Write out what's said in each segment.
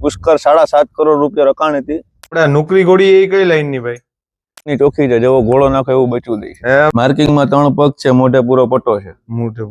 પુષ્કર 7.5 કરોડ રૂપિયા રકાણી હતી. આપણે નોકરી ઘોડી એ કઈ લાઈન ની ભાઈ? ની ચોખ્ખી છે, જેવો ઘોડો નાખે એવું બચ્યું દે છે. માર્કિંગમાં 3 પગ છે, મોઢે પૂરો પટ્ટો છે. મોઢે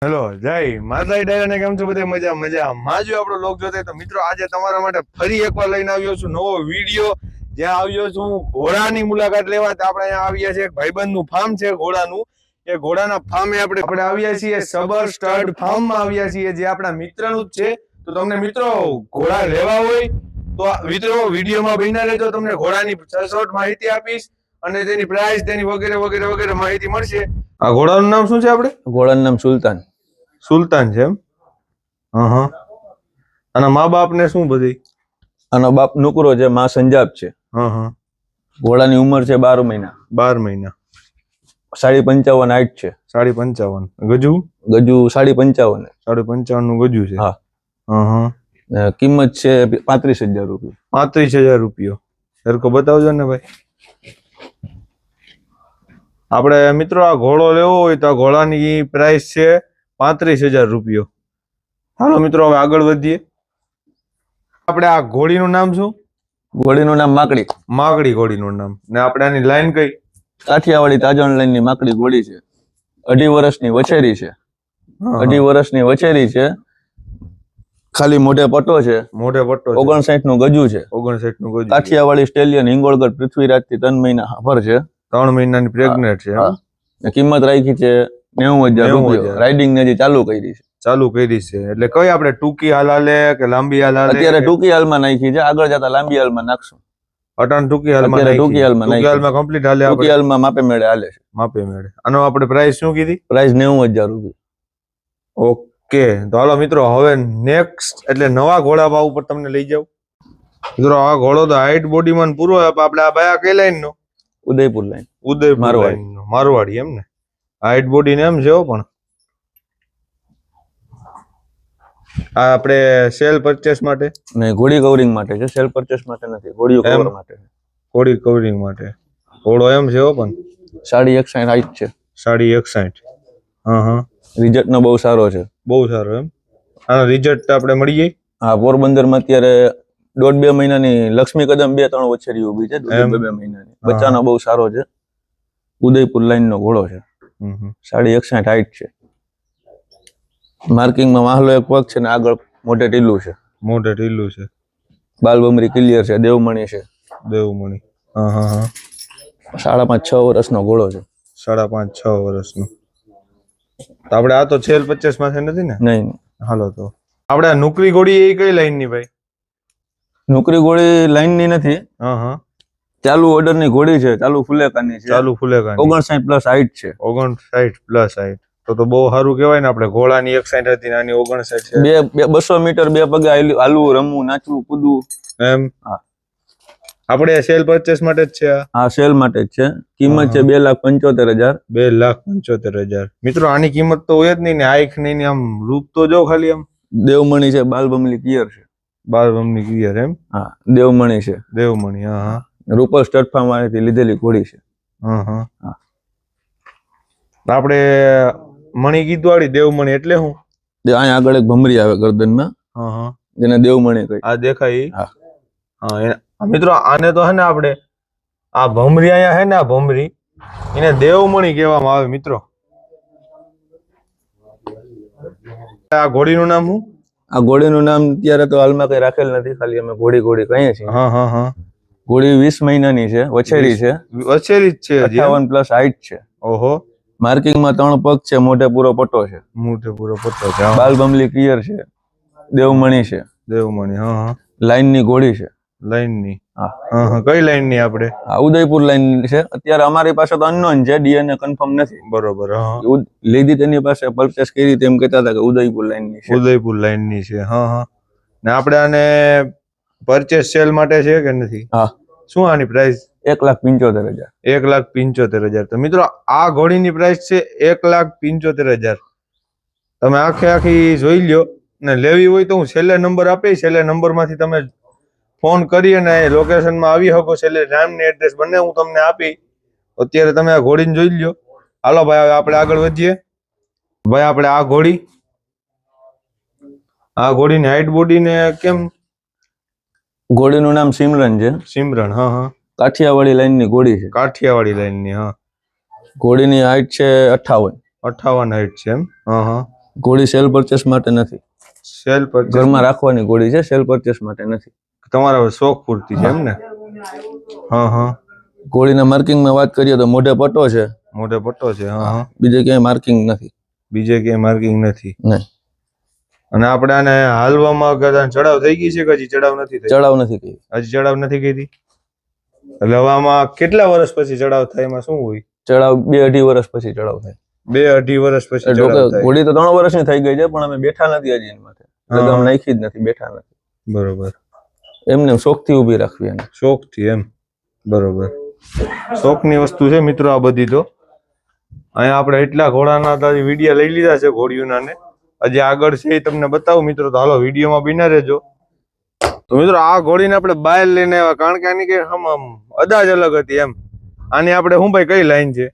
હેલો જય માતા ડાયરા ને કેમ છો બધા? મજા માજો આપણો લોક જોતે. તો મિત્રો આજે તમારા માટે ફરી એકવાર લઈને આવ્યો છું નવો વિડીયો, જ્યાં આવ્યો છું ઘોડાની મુલાકાત લેવા. આપણે અહીંયા આવ્યા છે, ભાઈબંધ નું ફાર્મ છે ઘોડાનું. એ ઘોડાના ફાર્મે આપણે આવ્યા છીએ, સબર સ્ટડ ફાર્મ માં આવ્યા છીએ, જે આપણા મિત્રનું જ છે. તો તમને મિત્રો ઘોડા લેવા હોય તો મિત્રો વિડીયોમાં બન્યા રહેજો, તમને ઘોડાની સચોટ માહિતી આપીશ અને તેની પ્રાઇસ, તેની વગેરે વગેરે વગેરે માહિતી મળશે. આ ઘોડાનું નામ શું છે? આપણે ઘોડાનું નામ સુલતાન. સુલતાન છે એમ? અને મા બાપ ને શું બધી? આનો બાપ નુકરો છે, માં સંજાબ છે. ઘોડાની ઉંમર છે 12 મહિના. 12 મહિના. 55.5 હાઈટ છે. 55.5 ગજુ? ગજુ 55.5. 55 નું ગજુ છે. હા. કિંમત છે 35,000 રૂપિયા. 35,000 રૂપિયો. સરખો બતાવજો ને ભાઈ. આપણે મિત્રો આ ઘોડો લેવો હોય તો આ ઘોડાની પ્રાઇસ છે 35,000 રૂપિયો. હાલો મિત્રો હવે આગળ વધીએ. આપણે આ ઘોડીનું નામ શું? ઘોડીનું નામ માકડી. માકડી ઘોડીનું નામ. ને આપણે આની લાઈન કઈ? કાઠિયાવાડી તાજણ લાઈન ની માકડી ઘોડી છે. 2.5 વર્ષની વછેરી છે. 2.5 વર્ષની વછેરી છે. ખાલી મોઢે પટ્ટો છે. મોઢે પટ્ટો. 59 નું ગજુ છે. 59 નું ગજુ. કાઠિયાવાડી સ્ટેલિયન હિંગોળગઢ પૃથ્વીરાજ થી 3 મહિના હાફર છે. 3 મહિનાની પ્રેગ્નેન્ટ છે. કિંમત રાખી છે 90,000 રૂપિયા. રાઇડિંગ ને જે ચાલુ કરી છે. એટલે કઈ આપણે ટૂંકી હાલ હાલે કે લાંબી હાલ હાલે? અત્યારે ટૂંકી હાલમાં નાખી છે, આગળ જતા લાંબી હાલમાં નાખશું. અટાણ ટૂંકી હાલમાં કમ્પ્લીટ હાલે. ટૂંકી હાલમાં માપે મેળે હાલે છે. માપે મેળે. આનો આપણે પ્રાઇસ શું કીધી? પ્રાઇસ 90,000 રૂપિયા. ઓકે, તો હાલો મિત્રો હવે નેક્સ્ટ એટલે નવા ઘોડા ભાવ ઉપર તમને લઈ જાવ. મિત્રો આ ઘોડો તો હાઈટ બોડીમાં પૂરો. આપણે આ ભાઈ કઈ લાઈન નો? ઉદયપુર લાઈન. ઉદયપુર લાઈન નો મારવાડી એમ ને? હાઈટ બોડી ને એમ છે પણ. આ આપણે સેલ પરચેસ માટે? નહીં, ઘોડી કવરિંગ માટે છે. સેલ પરચેસ માટે નથી, ઘોડીઓ કવર માટે. ઘોડી કવરિંગ માટે. ઘોડો એમ છે પણ 61.5 હાઈટ છે. 61.5. રિઝલ્ટ નો બહુ સારો છે. બહુ સારો એમ? આનો રિઝલ્ટ આપણે મળી જાય? હા, પોરબંદર માં અત્યારે 1.5-2 મહિનાની લક્ષ્મી કદમ 2-3 વછેરી ઉભી છે. 2 મહિનાની. બચ્ચાનો બહુ સારો છે. ઉદયપુર લાઈન નો ઘોડો છે. 61.5 હાઈટ છે. માર્કિંગમાં વાહલો એક પગ છે ને આગળ મોઢે ઢીલું છે. મોઢે ઢીલું છે. બાલ બમરી ક્લિયર છે. દેવમણી છે. દેવમણી. 5.5-6 વર્ષનો ઘોડો છે. 5.5-6 વર્ષનો. તો આપણે આ તો સેલ 50 માં નથી ને? નહીં. હાલો તો આપણે આ નોકરી ઘોડી એ કઈ લાઈન ની ભાઈ? નોકરી ઘોડી લાઈન ની નથી. ચાલુ ઓર્ડર ની ઘોડી છે. ચાલુ ફુલેકાની છે. 59+ હાઈટ છે. 59+ હાઈટ. તો બહુ સારું કહેવાય ને. આપણે ઘોડાની 61 હતી ને આની 59 છે. 200 મીટર 2 પગે હાલવું, રમવું, નાચવું, કૂદવું એમ. હા, આપણે સેલ પરચેસ માટે જ છે. હા, સેલ માટે જ છે. કિંમત છે 2,75,000. 2,75,000. મિત્રો આની કિંમત તો હોય જ નહીં ને. આંખ નહીં ને, આમ રૂપ તો જો ખાલી આમ. દેવમણી છે. બાલ બમલી ક્લિયર છે. બાલ બમલી ક્લિયર એમ? હા, દેવમણી છે. દેવમણી. રૂપલ સ્ટડ ફાર્મ માંથી લીધેલી ઘોડી છે. આપણે મણી કીધું વાળી દેવમણી એટલે શું? અહીંયા આગળ એક ભમરી આવે ગરદનમાં, જેને દેવમણી કહે. આ દેખાય? હા. મિત્રો આને તો હે ને આપણે આ ભમરી અહીંયા હે ને, આ ભમરી એને દેવમણી કહેવામાં આવે મિત્રો. આ ઘોડીનું નામ શું? આ ઘોડીનું નામ અત્યારે તો હાલમાં કઈ રાખેલ નથી, ખાલી અમે ઘોડી કહીએ છીએ. ઘોડી 20 મહિનાની છે. વછેરી છે. વછેરી જ છે. 58+ હાઈટ છે. ઓહો. માર્કિંગમાં 3 પગ છે. મોઢે પૂરો પટ્ટો છે. મોઢે પૂરો પટ્ટો છે. બાલ બમલી ક્લિયર છે. દેવમણી છે. દેવમણી. લાઈન ની ઘોડી છે. લાઈન ની? કઈ લાઈન ની? આપણે ઉદયપુર લાઈન છે. અત્યારે અમારી પાસે તો અનનોન છે, ડીએનએ કન્ફર્મ નથી. બરોબર. લીધી તેની પાસે પરચેસ કરી તેમ કહેતા હતા કે ઉદયપુર લાઈન ની છે. ઉદયપુર લાઈન ની છે. ને આપણે આને પરચેસ સેલ માટે છે કે નથી? હા. શું આની પ્રાઇસ? 1,75,000. 1,75,000. તો મિત્રો આ ઘોડીની પ્રાઇસ છે 1,75,000. તમે આખી જોઈ લ્યો ને. લેવી હોય તો હું છેલ્લે નંબર આપીશ. છેલ્લે નંબર માંથી તમે ફોન કરી અને લોકેશનમાં આવી શકો. છેલ્લે નામ ને એડ્રેસ બંને હું તમને આપી. અત્યારે તમે આ ઘોડીને જોઈ લ્યો. હાલો ભાઈ હવે આપણે આગળ વધીએ. ભાઈ આપણે આ ઘોડીની હાઈટ બોડી ને કેમ? ઘોડીનું નામ સિમરન છે. સિમરન, હા હા. કાઠિયાવાડી લાઈનની ઘોડી છે. કાઠિયાવાડી લાઈનની, હા. ઘોડીની હાઈટ છે 58. 58 હાઈટ છે એમ? હા હા. ઘોડી સેલ પરચેસ માટે નથી. સેલ પરચેસ ઘરમાં રાખવાની ઘોડી છે, સેલ પરચેસ માટે નથી. તમારા શોખ પૂરતી છે એમ ને? હા હા. ઘોડીના માર્કિંગમાં વાત કરીએ તો મોઢે પટ્ટો છે. મોઢે પટ્ટો છે, હા હા. બીજે ક્યાંય માર્કિંગ નથી. બીજે ક્યાંય માર્કિંગ નથી. નહીં. અને આપણે આને હાલવામાં ચડાવ થઈ ગઈ છે કે હજી ચડાવ નથી થઈ? ચડાવ નથી કરી. હજી ચડાવ નથી કરી. એટલે હવે આમાં કેટલા વર્ષ પછી ચડાવ થાય? એમાં શું હોય? ચડાવ 2-2.5 વર્ષ પછી ચડાવ થાય. 2-2.5 વર્ષ પછી ચડાવ થાય. ઘોડી તો 3 વર્ષની થઈ ગઈ છે, પણ અમે બેઠા નથી હજી એની માથે. લગામ નાખી જ નથી, બેઠા નથી. બરોબર. એમને શોખથી ઊભી રાખવી એને. શોખથી એમ? બરોબર. શોખની વસ્તુ છે મિત્રો આ બધી. તો અહીંયા આપણે એટલા ઘોડાના વિડીયા લઈ લીધા છે, ઘોડીઓના ને હજી આગળ છે એ તમને બતાવું મિત્રો. તો હાલો વિડીયોમાં બિના રહેજો. તો મિત્રો આ ઘોડીને આપણે બહાર લઈને આવ્યા, કારણ કે આની કે અદાજ અલગ હતી એમ. આની આપણે શું ભાઈ કઈ લાઈન છે?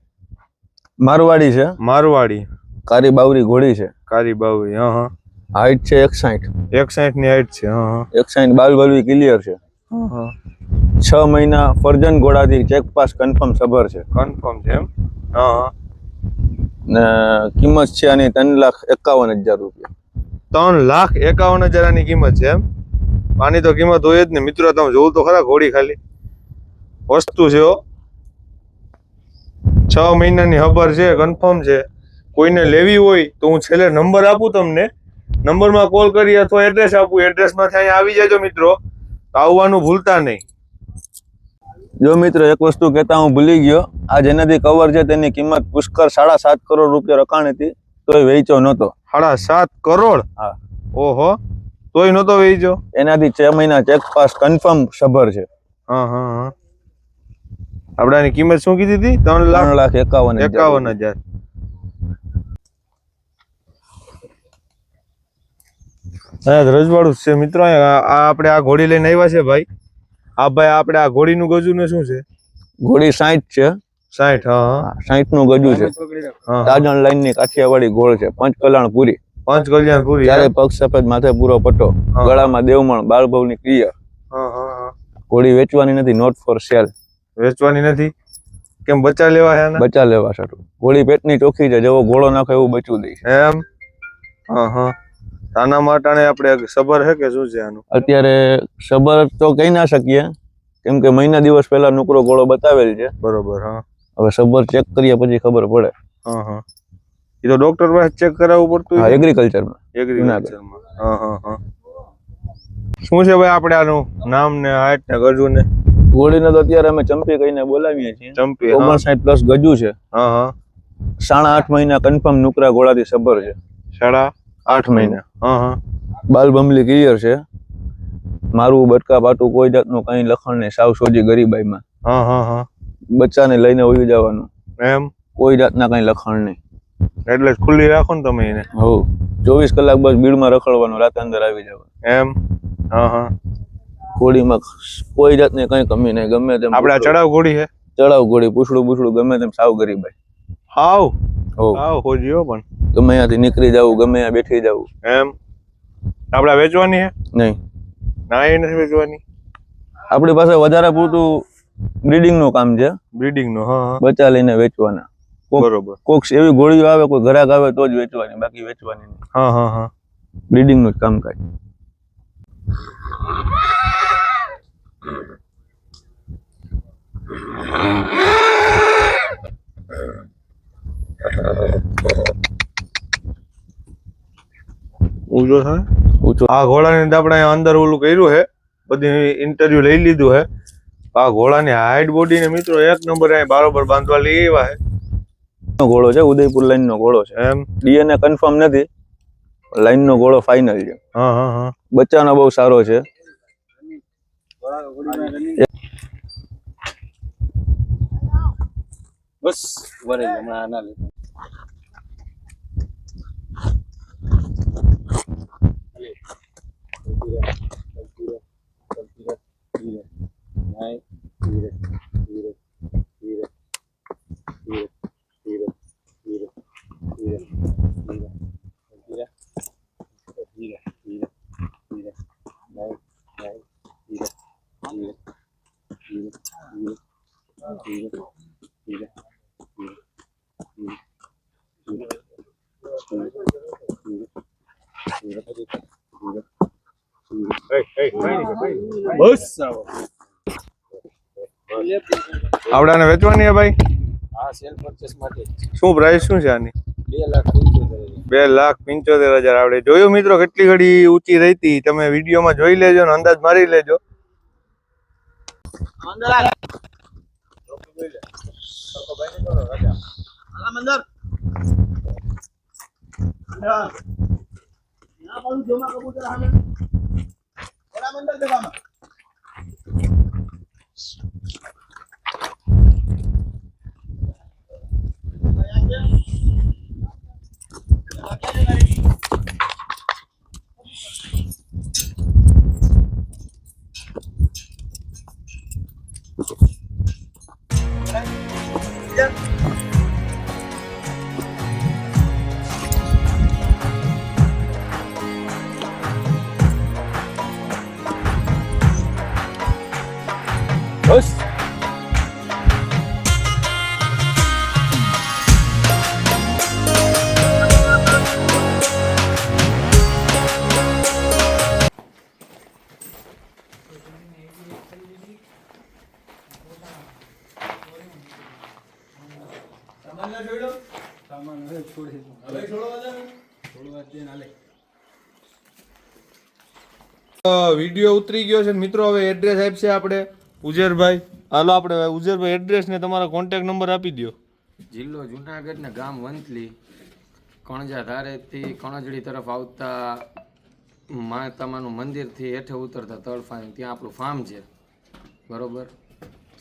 મારવાડી છે. મારવાડી કારી બાવરી ઘોડી છે. કારી બાવરી, હા હા. હાઈટ છે 61. 61 ની હાઈટ છે, હા હા. 61 બાલ બલવી ક્લિયર છે. હા હા. 6 મહિના ફરજન ઘોડાથી ચેક પાસ કન્ફર્મ સબર છે. કન્ફર્મ છે એમ? હા હા. ને કિંમત છે આની 3,51,000 રૂપિયા. 3,51,000 ની કિંમત છે એમ? આની તો કિંમત હોય જ ને મિત્રો. તમે જોવું તો ખરા ઘોડી, ખાલી વસ્તુ છે. 6 મહિનાની ખબર છે, કન્ફર્મ છે. કોઈને લેવી હોય તો હું છેલ્લે નંબર આપું તમને, નંબરમાં કોલ કરી અથવા એડ્રેસ આપું, એડ્રેસમાંથી અહીંયા આવી જાજો મિત્રો. આવવાનું ભૂલતા નહીં. જો મિત્રો એક વસ્તુ કહેતા હું ભૂલી ગયો, આ જેનાથી કવર છે તેની કિંમત પુષ્કર 7.5 કરોડ રૂપિયા રકાણી હતી, તોય વેચ્યો નતો. 7.5 કરોડ? હા. ઓહો, તોય નતો વેચ્યો? એનાથી 6 મહિના ચેક પાસ કન્ફર્મ સબર છે. હા હા હા. આપણે આની કિંમત શું કીધી હતી? 3,51,000. રજવાડું છે મિત્રો. આપણે આ ઘોડી લઈને આવ્યા છે ભાઈ. હા ભાઈ, આપણે આ ઘોડીનું ગજુ ને શું છે? ઘોડી 60 છે. 60, હા. 60 નું ગજુ છે. તાજણ લાઈન ની કાઠિયાવાડી ઘોડ છે. 5 કલ્યાણ પૂરી. 5 કલ્યાણ પૂરી. ચારે પગ સફેદ, માથે પૂરો પટ્ટો, ગળામાં દેવમણ, બાળભવની ક્લિયર. ઘોડી વેચવાની નથી, નોટ ફોર સેલ. વેચવાની નથી કેમ? બચ્ચા લેવા છે? બચ્ચા લેવા છે. ઘોડી પેટની ચોખ્ખી છે, જેવો ઘોડો નાખે એવું બચ્ચું દે છે એમ? હા હા. આના માટે આપણે સબર છે કે શું છે આનું? અત્યારે સબર તો કહી ના શકીએ, કેમ કે મહિના દિવસ પહેલા નુકરો ઘોડો બતાવેલ છે. બરોબર, હા. હવે સબર ચેક કરીએ પછી ખબર પડે. હા હા. એ તો ડોક્ટર પાસે ચેક કરાવવું પડતું? હા, એગ્રીકલ્ચરમાં. હા હા હા. શું છે ભાઈ આપણે આનું નામ ને હાઈટ ને ગજુ ને? ઘોડીને તો અત્યારે અમે ચંપી કહીને બોલાવીએ છીએ. ચંપી, 59+ ગજુ છે. હા હા. 8.5 મહિના કન્ફર્મ નુકરા ઘોડાથી સબર છે. 8.5 મહિના, હા હા. બાલ બમલી ક્લિયર છે. મારું બટકા પાટું કોઈ જાતનું કઈ લખણ નહીં, સાવ સોજી ગરીબાઈમાં. હા હા હા. બચ્ચાને લઈને ઉઈ જવાનું એમ? કોઈ જાતના કઈ લખણ નહીં. એટલે ખુલ્લી રાખો ને તમે એને? હો, 24 કલાક બસ બીડમાં રખડવાનું, રાત અંદર આવી જવાનું. એમ? હા હા. ઘોડીમાં કોઈ જાતની કઈ કમી નહીં. ગમે તેમ આપણે ચડાવ ઘોડી છે? ચડાવ ઘોડી, પૂછડું ગમે તેમ સાવ ગરીબાઈ. હાવ હો, હોજીઓ પણ ગમે ત્યાંથી નીકળી જવું, ગમે ત્યાં બેઠી જવું. એમ? આપણે વેચવાની છે? નહીં. ના, એ નથી વેચવાની. આપણી પાસે વધારે પૂરતું બ્રીડિંગ નું કામ છે. બ્રીડિંગ નું? હા. બચ્ચા લઈને વેચવાના. બરોબર. કોક એવી ઘોડીઓ આવે, કોઈ ગ્રાહક આવે તો જ વેચવાની, બાકી વેચવાની નહીં. હા હા હા. બ્રીડિંગ નું જ કામકાજ. ઊંચો થાય ઊંચો. આ ઘોડાની આપણે અંદર ઓલું કર્યું છે, બધી ઇન્ટરવ્યુ લઈ લીધું છે. આ ઘોડાની હાઈટ બોડી ને મિત્રો 1 નંબર અહીં બરોબર બાંધવા લઈ આવ્યા છે. ઘોડો છે, ઉદયપુર લાઈન નો ઘોડો છે. એમ? ડીએનએ કન્ફર્મ નથી, લાઈન નો ઘોડો ફાઇનલ છે. હા હા હા. બચ્ચાનો બહુ સારો છે. બસ વરે હમણાં આના લીધે ધીરે બસ આવો આવડાને વેચવાની હે ભાઈ? આ સેલ પરચેસ માટે શું પ્રાઇસ શું છે આની? 2,75,000 2,75,000 આવડે. જોયું મિત્રો કેટલી ઘડી ઊંચી રહી હતી, તમે વિડીયોમાં જોઈ લેજો ને અંદાજ મારી લેજો. બસ વિડીયો ઉતરી ગયો છે મિત્રો. હવે એડ્રેસ આપશે આપણે ઉજેરભાઈ. હાલો આપણે ઉજેરભાઈ એડ્રેસ ને તમારો કોન્ટેક્ટ નંબર આપી દો. જિલ્લો જુનાગઢ ને ગામ વંથલી, કણજા ધારેથી કણજડી તરફ આવતા માતામાનું મંદિરથી હેઠે ઉતરતા તળફાઈ ત્યાં આપણું ફાર્મ છે, બરોબર.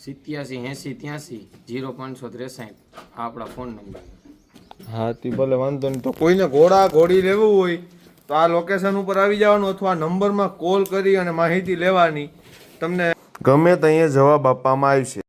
878083 આ આપણા ફોન નંબર. હા તે ભલે વાંધો નહીં. તો કોઈને ઘોડા ઘોડી લેવું હોય તો આ લોકેશન ઉપર આવી જવાનું અથવા નંબરમાં કોલ કરી અને માહિતી લેવાની. તમને ગમે ત્યાં જવાબ આપવામાં આવશે.